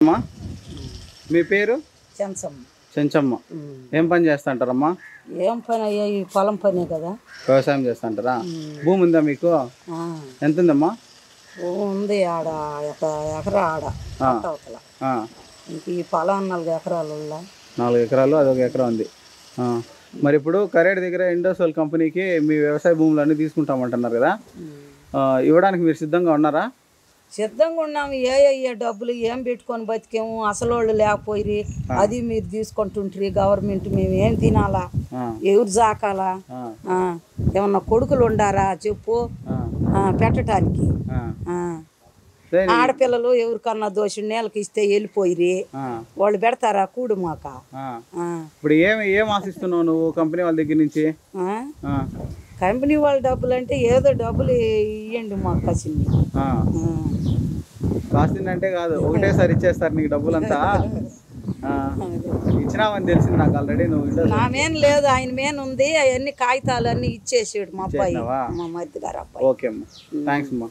అమ్మా మీ పేరు? చెంచమ్మ. చెంచమ్మ. ఏం పని చేస్తుంటారమ్మా? ఏం పని అయ్యా, ఈ పొలం పనే కదా. వ్యవసాయం చేస్తుంటారా? భూమి ఉందా మీకు? ఎంత ఉందమ్మా? ఉంది ఆడ ఒక ఎకరా ఆడ అవతల. ఇంక ఈ పొలం 4 ఎకరాలు. 4 ఎకరాలు, అదొక ఎకరా ఉంది. మరి ఇప్పుడు కరేడ్ దగ్గర ఇండోసోల్ కంపెనీకి మీ వ్యవసాయ భూములు అన్నీ తీసుకుంటామంటున్నారు కదా, ఇవ్వడానికి మీరు సిద్ధంగా ఉన్నారా? సిద్ధంగా ఉన్నాము. ఏ డబ్బులు ఏం పెట్టుకొని బతికేము, అసలు వాళ్ళు లేకపోయి అది మీరు తీసుకుంటుంటారు గవర్నమెంట్. మేము ఏం తినాలా, ఎవరు జాకాలా, ఏమన్నా కొడుకులు ఉండారా చెప్పు పెట్టడానికి? ఆడపిల్లలు ఎవరికన్నా దోషం నేలకి ఇస్తే వెళ్ళిపోయి వాళ్ళు పెడతారా కూడు మాక? ఇప్పుడు ఏం ఆశిస్తున్నావు నువ్వు కంపెనీ వాళ్ళ దగ్గర నుంచి? కంపెనీ వాళ్ళ డబ్బులు అంటే ఏదో డబ్బులు ఇవ్వండి మాకు కసింది. కాసిందంటే కాదు, ఒకటేసారి ఇచ్చేస్తారు నీకు డబ్బులంతా. ఇచ్చినావని తెలిసింది నాకు ఆల్రెడీ. నువ్వు నామేం లేదు, ఆయన మేన్ ఉంది, అవన్నీ కాగితాలు అన్ని ఇచ్చేసాడు మా అబ్బాయి, మా మధ్య గారు అబ్బాయి. ఓకే అమ్మా, థ్యాంక్స్ అమ్మా.